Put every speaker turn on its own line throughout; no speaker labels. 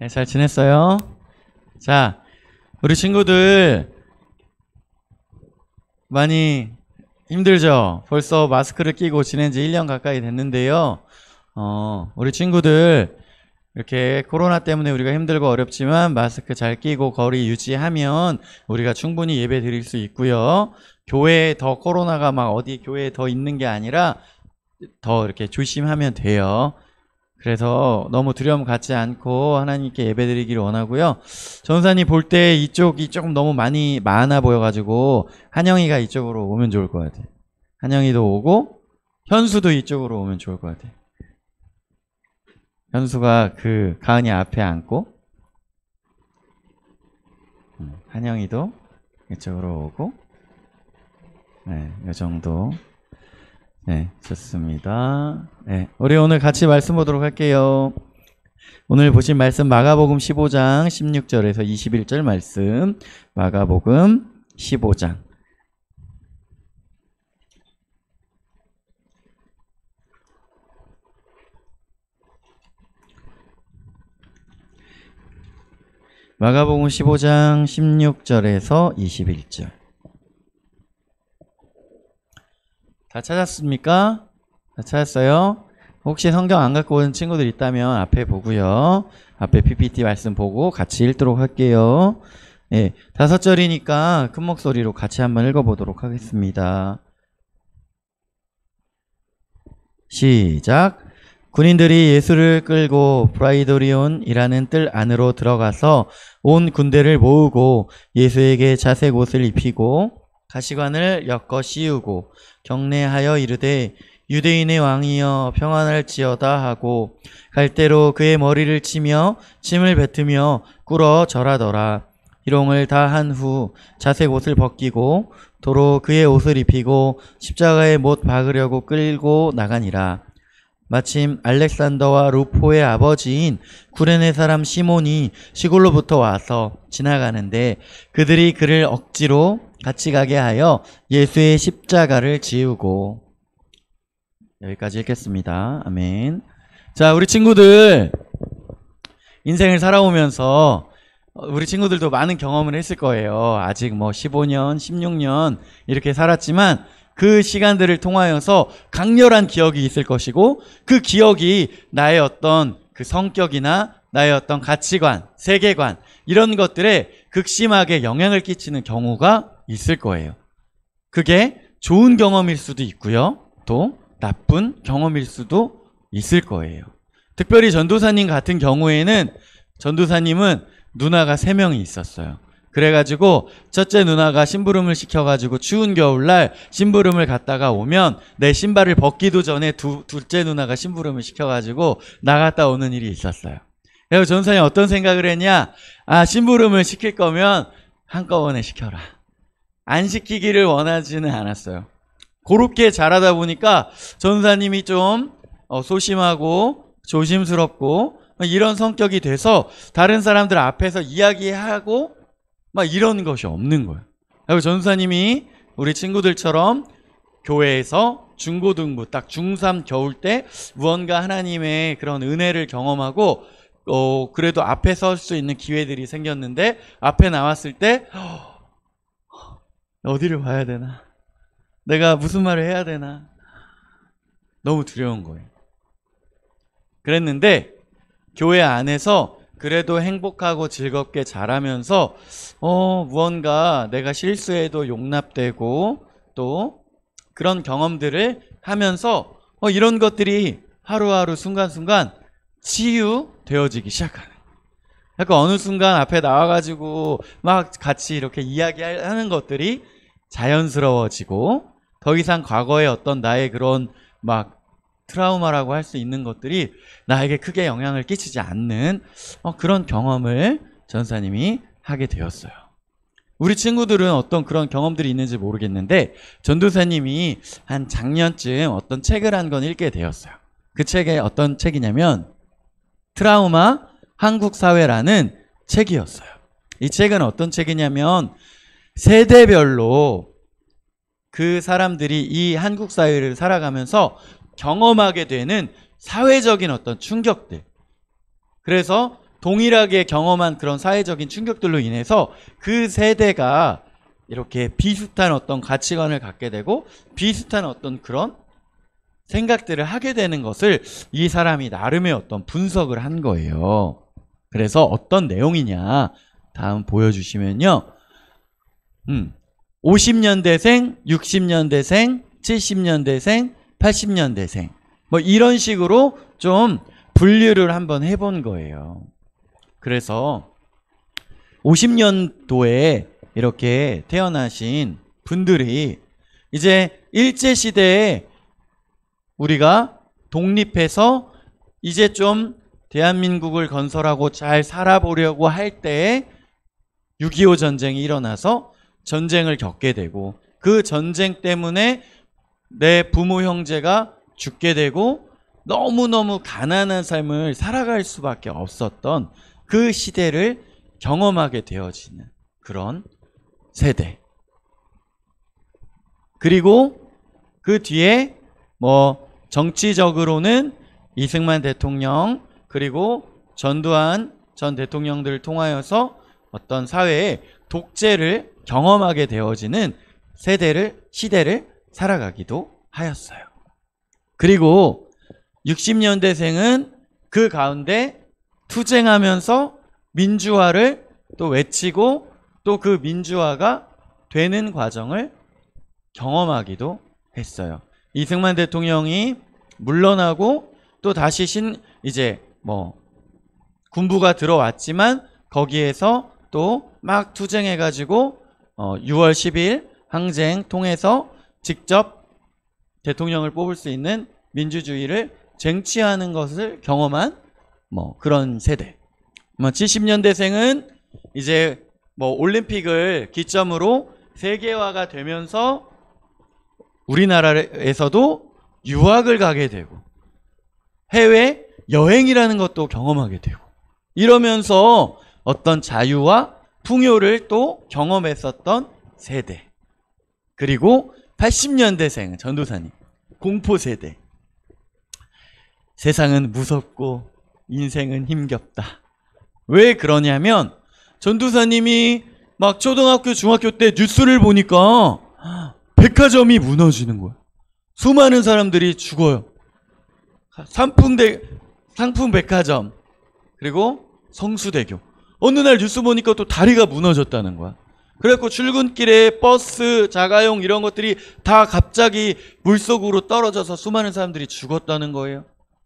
네, 잘 지냈어요? 자, 우리 친구들 많이 힘들죠? 벌써 마스크를 끼고 지낸 지 1년 가까이 됐는데요. 우리 친구들 이렇게 코로나 때문에 우리가 힘들고 어렵지만 마스크 잘 끼고 거리 유지하면 우리가 충분히 예배 드릴 수 있고요. 교회에 더 코로나가 막 어디 교회에 더 있는 게 아니라 더 이렇게 조심하면 돼요. 그래서 너무 두려움 갖지 않고 하나님께 예배드리기를 원하고요. 전사님 볼 때 이쪽이 조금 너무 많아 보여가지고 한영이가 이쪽으로 오면 좋을 것 같아요. 한영이도 오고 현수도 이쪽으로 오면 좋을 것 같아요. 현수가 그 가은이 앞에 앉고 한영이도 이쪽으로 오고 네, 이 정도. 네, 좋습니다. 네, 우리 오늘 같이 말씀 보도록 할게요. 오늘 보신 말씀 마가복음 15장 16절에서 21절 말씀. 마가복음 15장. 마가복음 15장 16절에서 21절. 다 찾았습니까? 다 찾았어요? 혹시 성경 안 갖고 온 친구들 있다면 앞에 보고요. 앞에 PPT 말씀 보고 같이 읽도록 할게요. 네, 5절이니까 큰 목소리로 같이 한번 읽어보도록 하겠습니다. 시작. 군인들이 예수를 끌고 브라이도리온이라는 뜰 안으로 들어가서 온 군대를 모으고 예수에게 자색 옷을 입히고 가시관을 엮어 씌우고 경례하여 이르되 유대인의 왕이여 평안할지어다 하고 갈대로 그의 머리를 치며 침을 뱉으며 꿇어 절하더라. 희롱을 다 한 후 자색 옷을 벗기고 도로 그의 옷을 입히고 십자가에 못 박으려고 끌고 나가니라. 마침 알렉산더와 루포의 아버지인 구레네 사람 시몬이 시골로부터 와서 지나가는데 그들이 그를 억지로 같이 가게 하여 예수의 십자가를 지우고. 여기까지 읽겠습니다. 아멘. 자, 우리 친구들 인생을 살아오면서 우리 친구들도 많은 경험을 했을 거예요. 아직 뭐 15년, 16년 이렇게 살았지만 그 시간들을 통하여서 강렬한 기억이 있을 것이고 그 기억이 나의 어떤 그 성격이나 나의 어떤 가치관, 세계관 이런 것들에 극심하게 영향을 끼치는 경우가 있을 거예요. 그게 좋은 경험일 수도 있고요. 또 나쁜 경험일 수도 있을 거예요. 특별히 전도사님 같은 경우에는 전도사님은 누나가 3명이 있었어요. 그래가지고 첫째 누나가 심부름을 시켜가지고 추운 겨울날 심부름을 갔다가 오면 내 신발을 벗기도 전에 둘째 누나가 심부름을 시켜가지고 나갔다 오는 일이 있었어요. 그래서 전도사님 어떤 생각을 했냐? 심부름을 시킬 거면 한꺼번에 시켜라. 안 시키기를 원하지는 않았어요. 그렇게 잘하다 보니까 전도사님이 좀 소심하고 조심스럽고 이런 성격이 돼서 다른 사람들 앞에서 이야기하고 막 이런 것이 없는 거예요. 그리고 전도사님이 우리 친구들처럼 교회에서 중고등부 딱 중3 겨울 때 무언가 하나님의 그런 은혜를 경험하고 그래도 앞에 설 수 있는 기회들이 생겼는데 앞에 나왔을 때 어디를 봐야 되나? 내가 무슨 말을 해야 되나? 너무 두려운 거예요. 그랬는데 교회 안에서 그래도 행복하고 즐겁게 자라면서 무언가 내가 실수해도 용납되고 또 그런 경험들을 하면서 이런 것들이 하루하루 순간순간 치유되어지기 시작하는. 약간 어느 순간 앞에 나와가지고 막 같이 이렇게 이야기하는 것들이 자연스러워지고 더 이상 과거의 어떤 나의 그런 막 트라우마라고 할 수 있는 것들이 나에게 크게 영향을 끼치지 않는 그런 경험을 전사님이 하게 되었어요. 우리 친구들은 어떤 그런 경험들이 있는지 모르겠는데 전도사님이 한 작년쯤 어떤 책을 한 권 읽게 되었어요. 그 책이 어떤 책이냐면 트라우마 한국 사회라는 책이었어요. 이 책은 어떤 책이냐면 세대별로 그 사람들이 이 한국 사회를 살아가면서 경험하게 되는 사회적인 어떤 충격들. 그래서 동일하게 경험한 그런 사회적인 충격들로 인해서 그 세대가 이렇게 비슷한 어떤 가치관을 갖게 되고 비슷한 어떤 그런 생각들을 하게 되는 것을 이 사람이 나름의 어떤 분석을 한 거예요. 그래서 어떤 내용이냐 다음 보여주시면요. 50년대생, 60년대생, 70년대생, 80년대생 뭐 이런 식으로 좀 분류를 한번 해본 거예요. 그래서 50년도에 이렇게 태어나신 분들이 이제 일제시대에 우리가 독립해서 이제 좀 대한민국을 건설하고 잘 살아보려고 할 때에 6.25 전쟁이 일어나서 전쟁을 겪게 되고 그 전쟁 때문에 내 부모 형제가 죽게 되고 너무너무 가난한 삶을 살아갈 수밖에 없었던 그 시대를 경험하게 되어지는 그런 세대. 그리고 그 뒤에 뭐 정치적으로는 이승만 대통령 그리고 전두환 전 대통령들을 통하여서 어떤 사회의 독재를 경험하게 되어지는 시대를 살아가기도 하였어요. 그리고 60년대생은 그 가운데 투쟁하면서 민주화를 또 외치고 또 그 민주화가 되는 과정을 경험하기도 했어요. 이승만 대통령이 물러나고 또 다시 이제 뭐 군부가 들어왔지만 거기에서 또 막 투쟁해가지고 6월 10일 항쟁 통해서 직접 대통령을 뽑을 수 있는 민주주의를 쟁취하는 것을 경험한 뭐 그런 세대. 뭐 70년대생은 이제 뭐 올림픽을 기점으로 세계화가 되면서 우리나라에서도 유학을 가게 되고 해외 여행이라는 것도 경험하게 되고 이러면서 어떤 자유와 풍요를 또 경험했었던 세대. 그리고 80년대생 전도사님 공포세대. 세상은 무섭고 인생은 힘겹다. 왜 그러냐면 전도사님이 막 초등학교 중학교 때 뉴스를 보니까 백화점이 무너지는 거야. 수많은 사람들이 죽어요. 상품 백화점 그리고 성수대교. 어느 날 뉴스 보니까 또 다리가 무너졌다는 거야. 그래갖고 출근길에 버스, 자가용 이런 것들이 다 갑자기 물속으로 떨어져서 수많은 사람들이 죽었다는 거예요.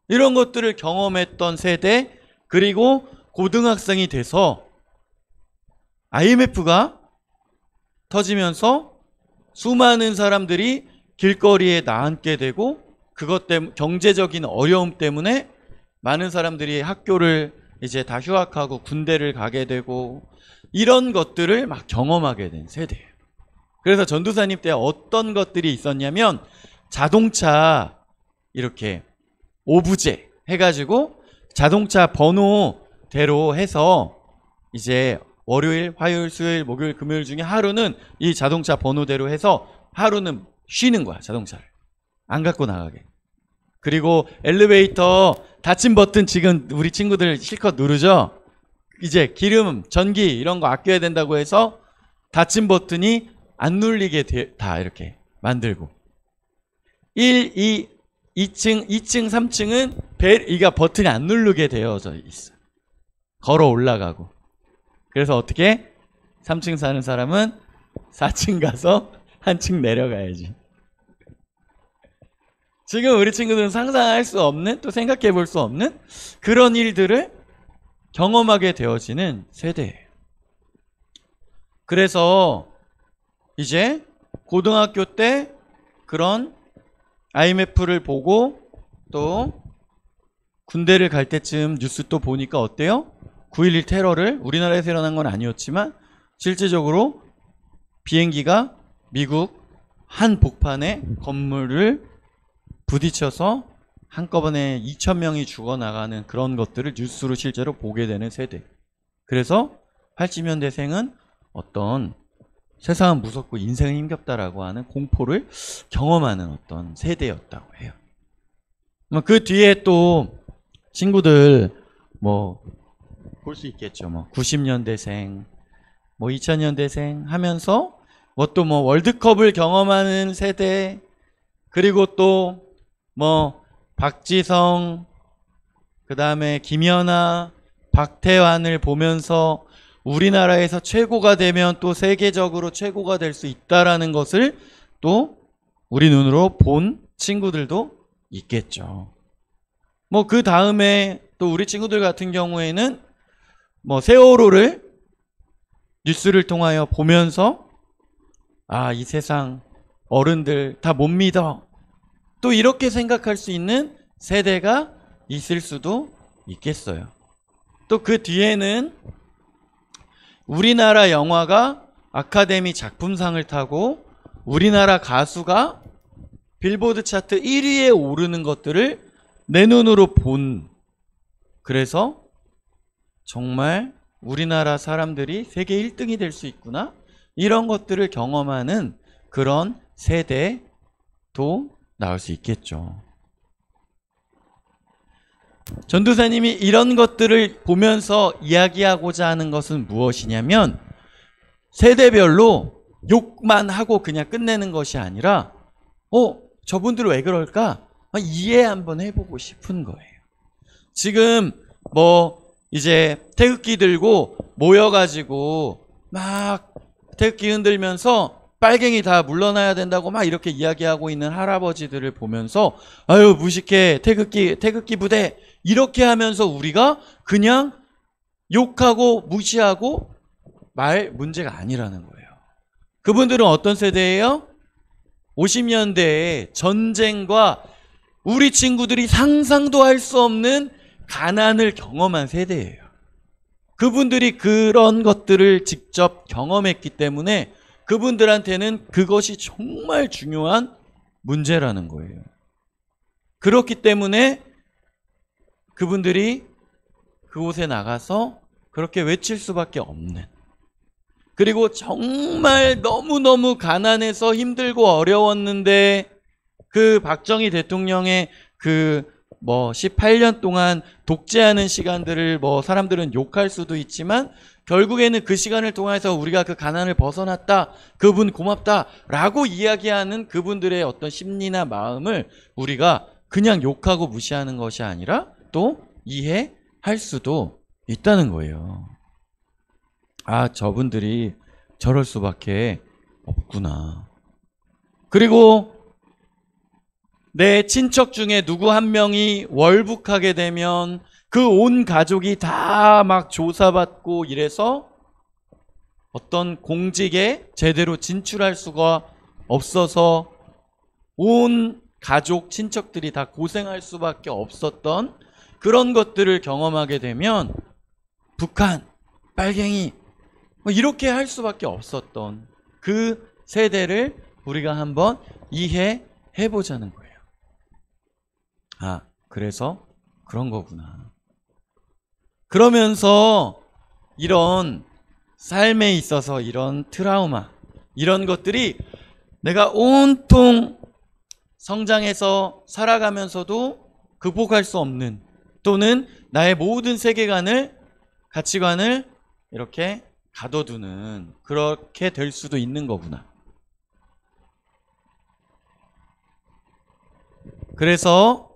이런 것들을 경험했던 세대. 그리고 고등학생이 돼서 IMF가 터지면서 수많은 사람들이 길거리에 나앉게 되고 그것 때문에 경제적인 어려움 때문에 많은 사람들이 학교를 이제 다 휴학하고 군대를 가게 되고 이런 것들을 막 경험하게 된 세대예요. 그래서 전도사님 때 어떤 것들이 있었냐면 자동차 이렇게 오부제 해가지고 자동차 번호대로 해서 이제 월요일, 화요일, 수요일, 목요일, 금요일 중에 하루는 이 자동차 번호대로 해서 하루는 쉬는 거야. 자동차를 안 갖고 나가게. 그리고 엘리베이터 닫힌 버튼 지금 우리 친구들 실컷 누르죠. 이제 기름, 전기 이런 거 아껴야 된다고 해서 닫힌 버튼이 안 눌리게 다 이렇게 만들고 1, 2, 2층, 3층은 이가 버튼이 안 누르게 되어져 있어. 걸어 올라가고. 그래서 어떻게 3층 사는 사람은 4층 가서 한 층 내려가야지. 지금 우리 친구들은 상상할 수 없는 또 생각해 볼 수 없는 그런 일들을 경험하게 되어지는 세대예요. 그래서 이제 고등학교 때 그런 IMF를 보고 또 군대를 갈 때쯤 뉴스 또 보니까 어때요? 9.11 테러를 우리나라에서 일어난 건 아니었지만 실제적으로 비행기가 미국 한 복판에 건물을 부딪혀서 한꺼번에 2,000명이 죽어나가는 그런 것들을 뉴스로 실제로 보게 되는 세대. 그래서 80년대생은 어떤 세상은 무섭고 인생은 힘겹다라고 하는 공포를 경험하는 어떤 세대였다고 해요. 그 뒤에 또 친구들 뭐 볼 수 있겠죠. 뭐 90년대생, 뭐 2000년대생 하면서 뭐 또 뭐 월드컵을 경험하는 세대, 그리고 또 뭐 박지성, 그 다음에 김연아, 박태환을 보면서 우리나라에서 최고가 되면 또 세계적으로 최고가 될 수 있다라는 것을 또 우리 눈으로 본 친구들도 있겠죠. 뭐 그 다음에 또 우리 친구들 같은 경우에는 뭐 세월호를 뉴스를 통하여 보면서 아, 이 세상 어른들 다 못 믿어, 또 이렇게 생각할 수 있는 세대가 있을 수도 있겠어요. 또 그 뒤에는 우리나라 영화가 아카데미 작품상을 타고 우리나라 가수가 빌보드 차트 1위에 오르는 것들을 내 눈으로 본, 그래서 정말 우리나라 사람들이 세계 1등이 될 수 있구나, 이런 것들을 경험하는 그런 세대도 나올 수 있겠죠. 전도사님이 이런 것들을 보면서 이야기하고자 하는 것은 무엇이냐면, 세대별로 욕만 하고 그냥 끝내는 것이 아니라 저분들 왜 그럴까? 이해 한번 해보고 싶은 거예요. 지금 뭐 이제 태극기 들고 모여가지고 막 태극기 흔들면서 빨갱이 다 물러나야 된다고 막 이렇게 이야기하고 있는 할아버지들을 보면서 아유 무식해, 태극기 부대, 이렇게 하면서 우리가 그냥 욕하고 무시하고 말 문제가 아니라는 거예요. 그분들은 어떤 세대예요? 50년대에 전쟁과 우리 친구들이 상상도 할 수 없는 가난을 경험한 세대예요. 그분들이 그런 것들을 직접 경험했기 때문에 그분들한테는 그것이 정말 중요한 문제라는 거예요. 그렇기 때문에 그분들이 그곳에 나가서 그렇게 외칠 수밖에 없는, 그리고 정말 너무너무 가난해서 힘들고 어려웠는데 그 박정희 대통령의 그 18년 동안 독재하는 시간들을 사람들은 욕할 수도 있지만 결국에는 그 시간을 통해서 우리가 그 가난을 벗어났다, 그분 고맙다 라고 이야기하는 그분들의 어떤 심리나 마음을 우리가 그냥 욕하고 무시하는 것이 아니라 또 이해할 수도 있다는 거예요. 아, 저분들이 저럴 수밖에 없구나. 그리고 내 친척 중에 누구 한 명이 월북하게 되면 그 온 가족이 다 막 조사받고 이래서 어떤 공직에 제대로 진출할 수가 없어서 온 가족, 친척들이 다 고생할 수밖에 없었던 그런 것들을 경험하게 되면 북한, 빨갱이 이렇게 할 수밖에 없었던 그 세대를 우리가 한번 이해해 보자는 거예요. 아, 그래서 그런 거구나. 그러면서 이런 삶에 있어서 이런 트라우마, 이런 것들이 내가 온통 성장해서 살아가면서도 극복할 수 없는, 또는 나의 모든 세계관을, 가치관을 이렇게 가둬두는, 그렇게 될 수도 있는 거구나. 그래서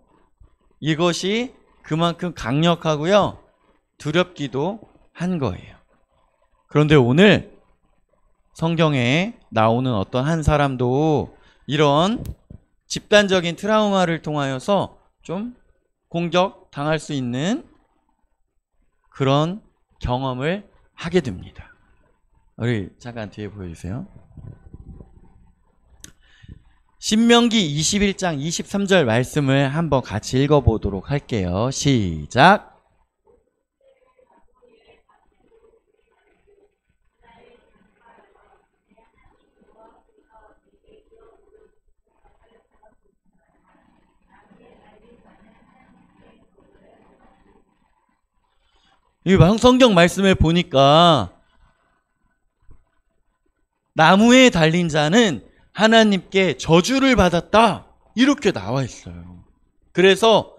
이것이 그만큼 강력하고요, 두렵기도 한 거예요. 그런데 오늘 성경에 나오는 어떤 한 사람도 이런 집단적인 트라우마를 통하여서 좀 공격당할 수 있는 그런 경험을 하게 됩니다. 우리 잠깐 뒤에 보여주세요. 신명기 21장 23절 말씀을 한번 같이 읽어보도록 할게요. 시작. 이 성경 말씀에 보니까 나무에 달린 자는 하나님께 저주를 받았다, 이렇게 나와 있어요. 그래서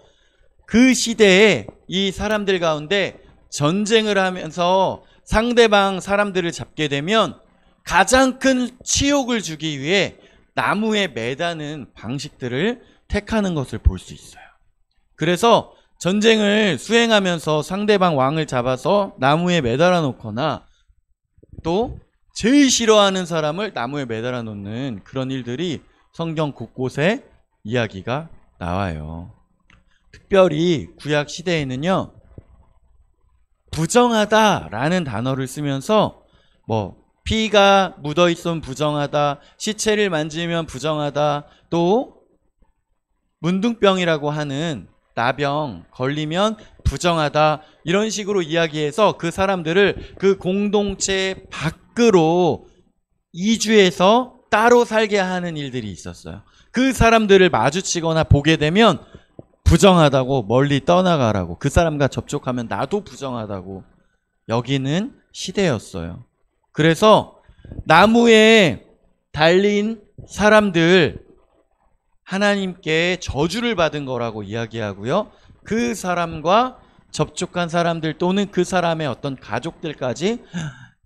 그 시대에 이 사람들 가운데 전쟁을 하면서 상대방 사람들을 잡게 되면 가장 큰 치욕을 주기 위해 나무에 매다는 방식들을 택하는 것을 볼 수 있어요. 그래서 전쟁을 수행하면서 상대방 왕을 잡아서 나무에 매달아 놓거나 또 제일 싫어하는 사람을 나무에 매달아 놓는 그런 일들이 성경 곳곳에 이야기가 나와요. 특별히 구약 시대에는요, 부정하다라는 단어를 쓰면서 뭐 피가 묻어 있으면 부정하다, 시체를 만지면 부정하다, 또 문둥병이라고 하는 나병 걸리면 부정하다, 이런 식으로 이야기해서 그 사람들을 그 공동체 밖으로 이주해서 따로 살게 하는 일들이 있었어요. 그 사람들을 마주치거나 보게 되면 부정하다고 멀리 떠나가라고, 그 사람과 접촉하면 나도 부정하다고 여기는 시대였어요. 그래서 나무에 달린 사람들, 하나님께 저주를 받은 거라고 이야기하고요. 그 사람과 접촉한 사람들 또는 그 사람의 어떤 가족들까지,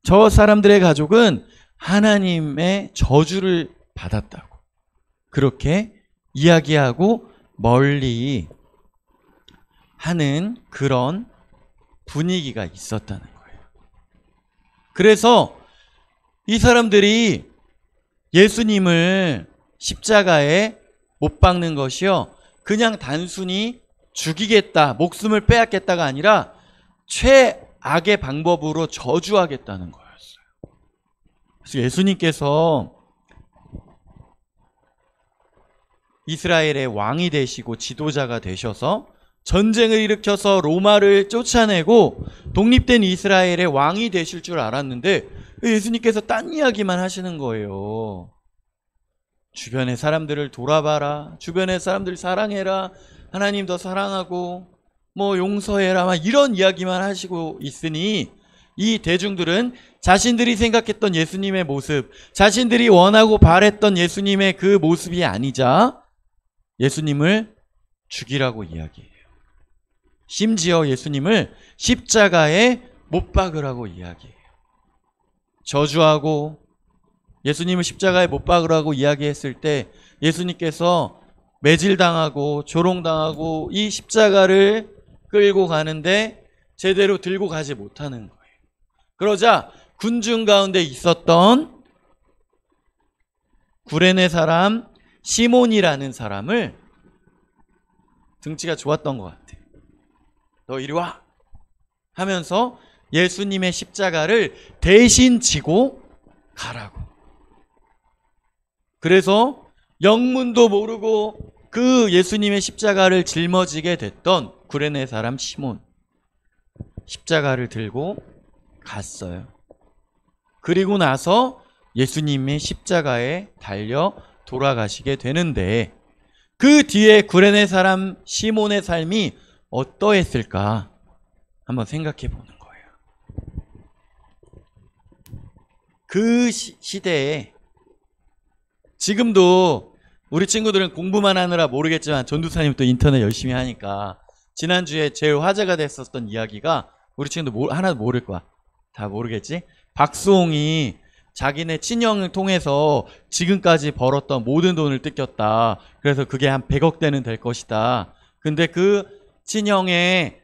저 사람들의 가족은 하나님의 저주를 받았다고 그렇게 이야기하고 멀리 하는 그런 분위기가 있었다는 거예요. 그래서 이 사람들이 예수님을 십자가에 못 박는 것이요, 그냥 단순히 죽이겠다, 목숨을 빼앗겠다가 아니라 최악의 방법으로 저주하겠다는 거였어요. 그래서 예수님께서 이스라엘의 왕이 되시고 지도자가 되셔서 전쟁을 일으켜서 로마를 쫓아내고 독립된 이스라엘의 왕이 되실 줄 알았는데 예수님께서 딴 이야기만 하시는 거예요. 주변의 사람들을 돌아봐라, 주변의 사람들 사랑해라, 하나님 더 사랑하고 뭐 용서해라, 막 이런 이야기만 하시고 있으니 이 대중들은 자신들이 생각했던 예수님의 모습, 자신들이 원하고 바랬던 예수님의 그 모습이 아니자 예수님을 죽이라고 이야기해요. 심지어 예수님을 십자가에 못 박으라고 이야기해요. 저주하고 예수님을 십자가에 못 박으라고 이야기했을 때 예수님께서 매질당하고 조롱당하고 이 십자가를 끌고 가는데 제대로 들고 가지 못하는 거예요. 그러자 군중 가운데 있었던 구레네 사람 시몬이라는 사람을, 등치가 좋았던 것 같아요. 너 이리 와 하면서 예수님의 십자가를 대신 지고 가라고. 그래서 영문도 모르고 그 예수님의 십자가를 짊어지게 됐던 구레네 사람 시몬, 십자가를 들고 갔어요. 그리고 나서 예수님의 십자가에 달려 돌아가시게 되는데 그 뒤에 구레네 사람 시몬의 삶이 어떠했을까 한번 생각해 보는 거예요. 그 시대에 지금도 우리 친구들은 공부만 하느라 모르겠지만 전도사님 또 인터넷 열심히 하니까 지난주에 제일 화제가 됐었던 이야기가, 우리 친구들 하나도 모를 거야. 다 모르겠지? 박수홍이 자기네 친형을 통해서 지금까지 벌었던 모든 돈을 뜯겼다. 그래서 그게 한 100억대는 될 것이다. 근데 그 친형의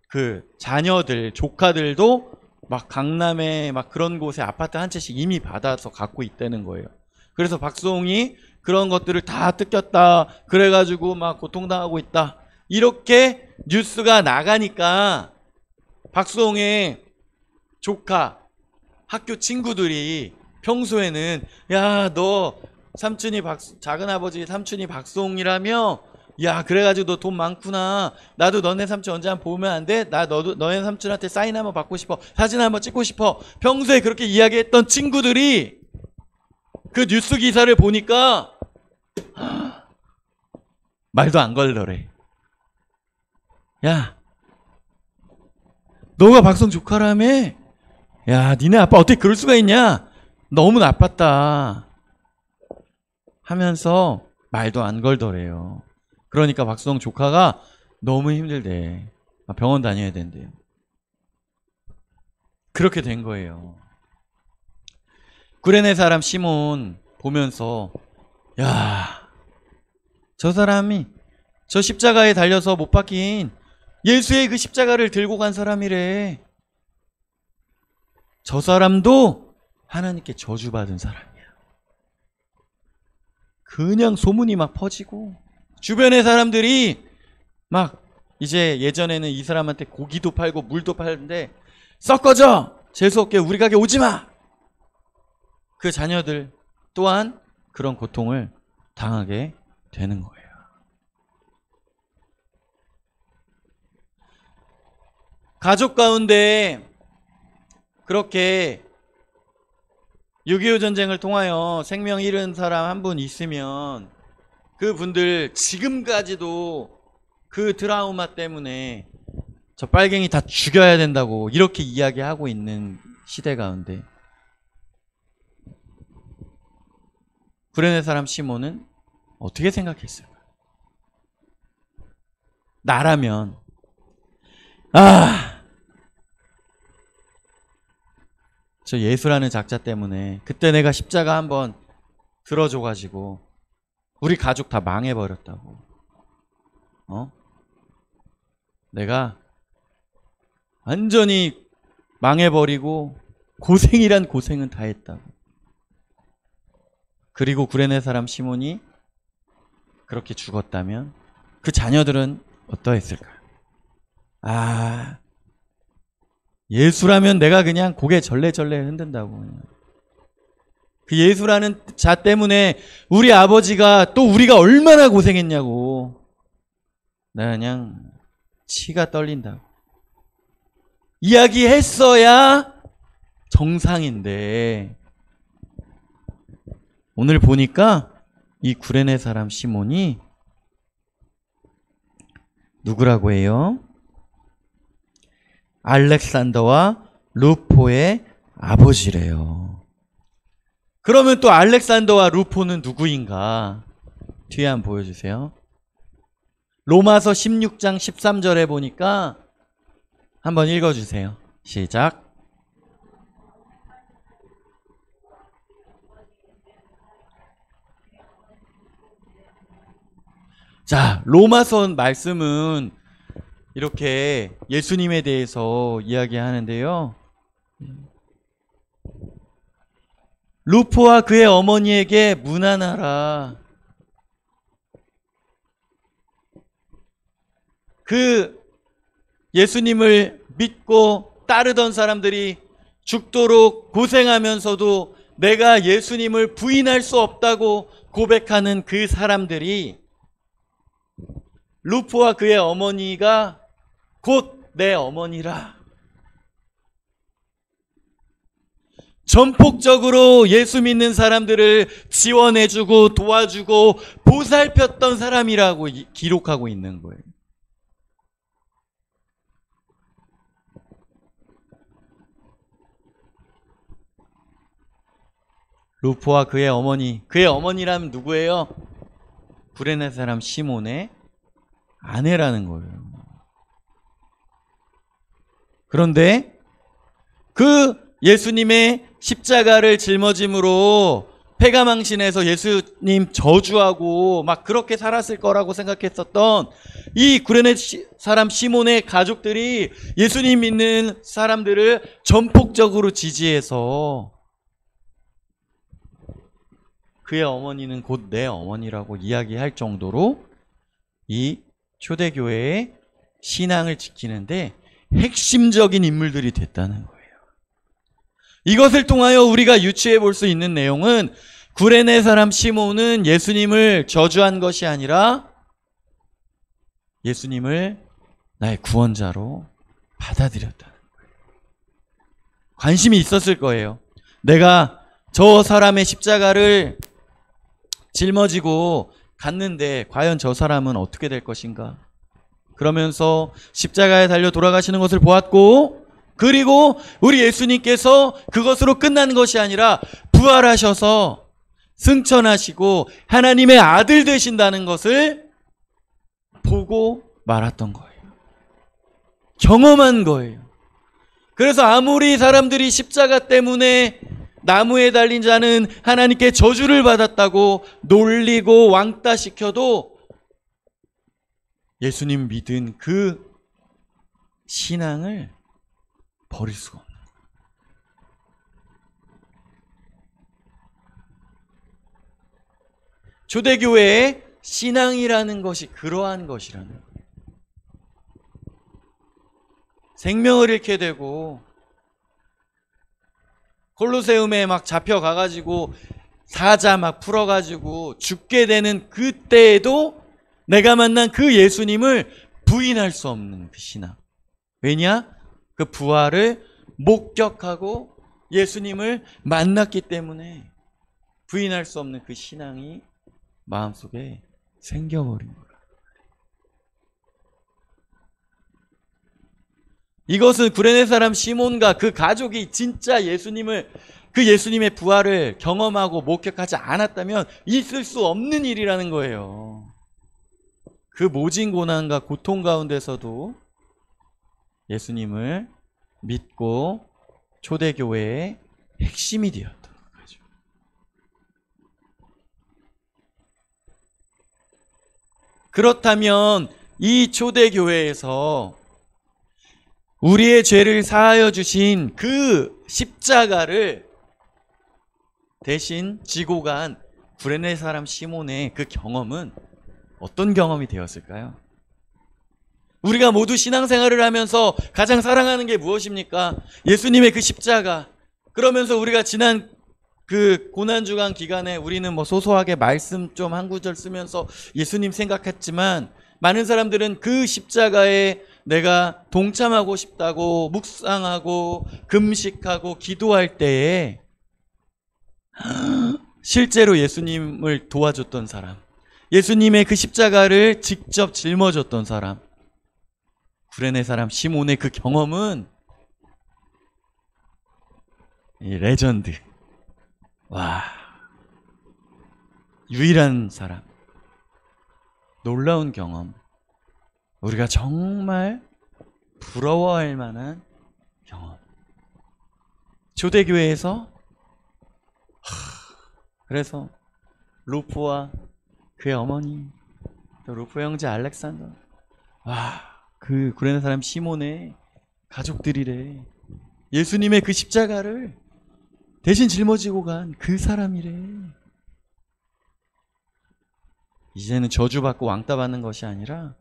그 자녀들, 조카들도 막 강남에 막 그런 곳에 아파트 한 채씩 이미 받아서 갖고 있다는 거예요. 그래서 박수홍이 그런 것들을 다 뜯겼다, 그래가지고 막 고통당하고 있다, 이렇게 뉴스가 나가니까 박수홍의 조카, 학교 친구들이 평소에는 야, 너 삼촌이 작은아버지 삼촌이 박수홍이라며, 야, 그래가지고 너 돈 많구나, 나도 너네 삼촌 언제 한번 보면 안 돼? 나 너네 삼촌한테 사인 한번 받고 싶어, 사진 한번 찍고 싶어, 평소에 그렇게 이야기했던 친구들이 그 뉴스 기사를 보니까 말도 안 걸더래. 야, 너가 박성 조카라며? 야, 니네 아빠 어떻게 그럴 수가 있냐? 너무 나빴다 하면서 말도 안 걸더래요. 그러니까 박수홍 조카가 너무 힘들대. 병원 다녀야 된대요. 그렇게 된 거예요. 구레네 사람 시몬 보면서 야, 저 사람이 저 십자가에 달려서 못 박힌 예수의 그 십자가를 들고 간 사람이래. 저 사람도 하나님께 저주받은 사람이야. 그냥 소문이 막 퍼지고 주변의 사람들이 막 이제 예전에는 이 사람한테 고기도 팔고 물도 팔는데 썩어져! 재수없게 우리 가게 오지마! 그 자녀들 또한 그런 고통을 당하게 되는 거예요. 가족 가운데 그렇게 6.25 전쟁을 통하여 생명 잃은 사람 한 분 있으면 그분들 지금까지도 그 트라우마 때문에 저 빨갱이 다 죽여야 된다고 이렇게 이야기하고 있는 시대 가운데 구레네 사람 시몬은 어떻게 생각했을까? 나라면 저 예수라는 작자 때문에 그때 내가 십자가 한번 들어줘가지고 우리 가족 다 망해버렸다고. 내가 완전히 망해버리고 고생이란 고생은 다 했다고. 그리고 구레네 사람 시몬이 그렇게 죽었다면 그 자녀들은 어떠했을까? 예수라면 내가 그냥 고개 절레절레 흔든다고. 그 예수라는 자 때문에 우리 아버지가 또 우리가 얼마나 고생했냐고. 나 그냥 치가 떨린다고. 이야기했어야 정상인데 오늘 보니까 이 구레네 사람 시몬이 누구라고 해요? 알렉산더와 루포의 아버지래요. 그러면 또 알렉산더와 루포는 누구인가? 뒤에 한번 보여주세요. 로마서 16장 13절에 보니까 한번 읽어주세요. 시작. 자, 로마서 말씀은 이렇게 예수님에 대해서 이야기하는데요. 루포와 그의 어머니에게 문안하라. 그 예수님을 믿고 따르던 사람들이 죽도록 고생하면서도 내가 예수님을 부인할 수 없다고 고백하는 그 사람들이 루포와 그의 어머니가 곧 내 어머니라. 전폭적으로 예수 믿는 사람들을 지원해주고 도와주고 보살폈던 사람이라고 기록하고 있는 거예요. 루포와 그의 어머니, 그의 어머니라면 누구예요? 구레네 사람 시몬의 아내라는 거예요. 그런데 그 예수님의 십자가를 짊어짐으로 폐가망신해서 예수님 저주하고 막 그렇게 살았을 거라고 생각했었던 이 구레네 사람 시몬의 가족들이 예수님 믿는 사람들을 전폭적으로 지지해서 그의 어머니는 곧 내 어머니라고 이야기할 정도로 이 초대교회의 신앙을 지키는데 핵심적인 인물들이 됐다는 거예요. 이것을 통하여 우리가 유추해 볼 수 있는 내용은 구레네 사람 시몬은 예수님을 저주한 것이 아니라 예수님을 나의 구원자로 받아들였다는 거예요. 관심이 있었을 거예요. 내가 저 사람의 십자가를 짊어지고 갔는데 과연 저 사람은 어떻게 될 것인가? 그러면서 십자가에 달려 돌아가시는 것을 보았고, 그리고 우리 예수님께서 그것으로 끝나는 것이 아니라 부활하셔서 승천하시고 하나님의 아들 되신다는 것을 보고 말았던 거예요. 경험한 거예요. 그래서 아무리 사람들이 십자가 때문에 나무에 달린 자는 하나님께 저주를 받았다고 놀리고 왕따시켜도 예수님 믿은 그 신앙을 버릴 수가 없는 거예요. 초대교회의 신앙이라는 것이 그러한 것이라는 거예요. 생명을 잃게 되고 콜로세움에 막 잡혀가가지고 사자 막 풀어가지고 죽게 되는 그때에도 내가 만난 그 예수님을 부인할 수 없는 그 신앙. 왜냐? 그 부활을 목격하고 예수님을 만났기 때문에 부인할 수 없는 그 신앙이 마음속에 생겨버린 거예요. 이것은 구레네 사람 시몬과 그 가족이 진짜 그 예수님의 부활을 경험하고 목격하지 않았다면 있을 수 없는 일이라는 거예요. 그 모진 고난과 고통 가운데서도 예수님을 믿고 초대교회의 핵심이 되었던 거죠. 그렇다면 이 초대교회에서 우리의 죄를 사하여 주신 그 십자가를 대신 지고 간 구레네 사람 시몬의 그 경험은 어떤 경험이 되었을까요? 우리가 모두 신앙생활을 하면서 가장 사랑하는 게 무엇입니까? 예수님의 그 십자가. 그러면서 우리가 지난 그 고난주간 기간에 우리는 뭐 소소하게 말씀 좀 한 구절 쓰면서 예수님 생각했지만 많은 사람들은 그 십자가에 내가 동참하고 싶다고 묵상하고 금식하고 기도할 때에 실제로 예수님을 도와줬던 사람, 예수님의 그 십자가를 직접 짊어졌던 사람, 구레네 사람 시몬의 그 경험은 이 레전드. 와, 유일한 사람, 놀라운 경험, 우리가 정말 부러워할 만한 경험. 초대교회에서 그래서 루프와 그의 어머니, 또 루프 형제 알렉산더, 와, 그 구레네 사람 시몬의 가족들이래. 예수님의 그 십자가를 대신 짊어지고 간 그 사람이래. 이제는 저주받고 왕따받는 것이 아니라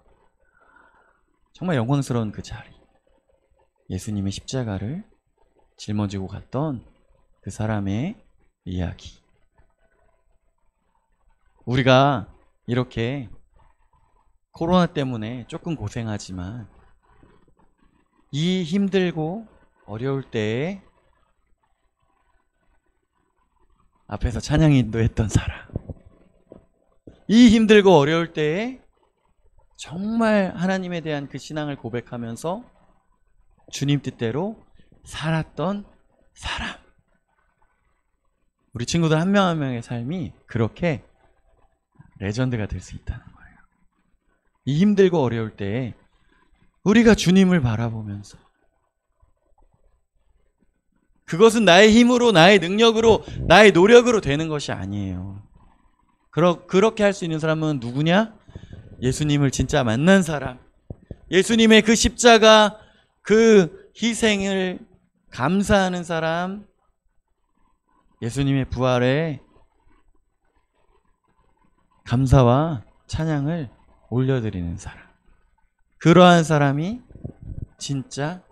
정말 영광스러운 그 자리, 예수님의 십자가를 짊어지고 갔던 그 사람의 이야기. 우리가 이렇게 코로나 때문에 조금 고생하지만 이 힘들고 어려울 때에 앞에서 찬양 인도했던 사람, 이 힘들고 어려울 때에 정말 하나님에 대한 그 신앙을 고백하면서 주님 뜻대로 살았던 사람. 우리 친구들 한 명 한 명의 삶이 그렇게 레전드가 될 수 있다는 거예요. 이 힘들고 어려울 때에 우리가 주님을 바라보면서, 그것은 나의 힘으로, 나의 능력으로, 나의 노력으로 되는 것이 아니에요. 그렇게 할 수 있는 사람은 누구냐? 예수님을 진짜 만난 사람, 예수님의 그 십자가, 그 희생을 감사하는 사람, 예수님의 부활에 감사와 찬양을 올려드리는 사람. 그러한 사람이 진짜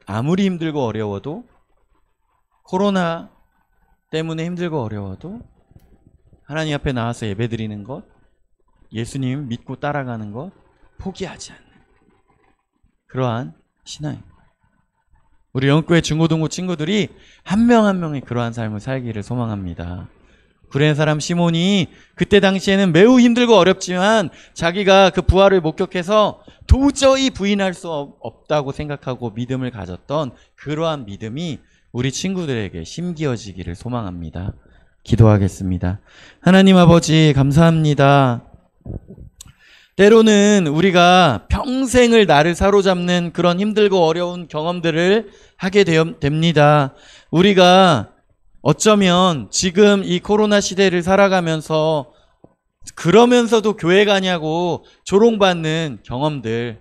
아무리 힘들고 어려워도, 코로나 때문에 힘들고 어려워도 하나님 앞에 나와서 예배드리는 것, 예수님 믿고 따라가는 것 포기하지 않는 그러한 신앙입니다. 우리 영교회 중고등부 친구들이 한 명 한 명이 그러한 삶을 살기를 소망합니다. 구레네 사람 시몬이 그때 당시에는 매우 힘들고 어렵지만 자기가 그 부활을 목격해서 도저히 부인할 수 없다고 생각하고 믿음을 가졌던 그러한 믿음이 우리 친구들에게 심기어지기를 소망합니다. 기도하겠습니다. 하나님 아버지 감사합니다. 때로는 우리가 평생을 나를 사로잡는 그런 힘들고 어려운 경험들을 하게 됩니다. 우리가 어쩌면 지금 이 코로나 시대를 살아가면서 그러면서도 교회 가냐고 조롱받는 경험들,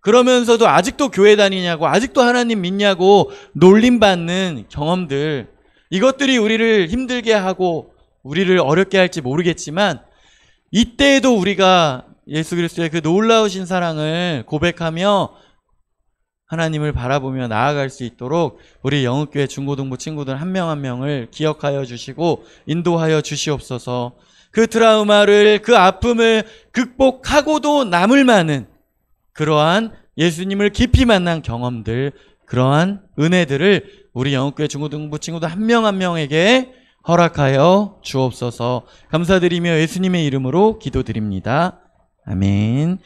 그러면서도 아직도 교회 다니냐고, 아직도 하나님 믿냐고 놀림받는 경험들, 이것들이 우리를 힘들게 하고 우리를 어렵게 할지 모르겠지만 이때에도 우리가 예수 그리스도의 그 놀라우신 사랑을 고백하며 하나님을 바라보며 나아갈 수 있도록 우리 영읍교회 중고등부 친구들 한 명 한 명을 기억하여 주시고 인도하여 주시옵소서. 그 트라우마를, 그 아픔을 극복하고도 남을 만한 그러한 예수님을 깊이 만난 경험들, 그러한 은혜들을 우리 영읍교회 중고등부 친구들 한 명 한 명에게 허락하여 주옵소서. 감사드리며 예수님의 이름으로 기도드립니다. 아멘.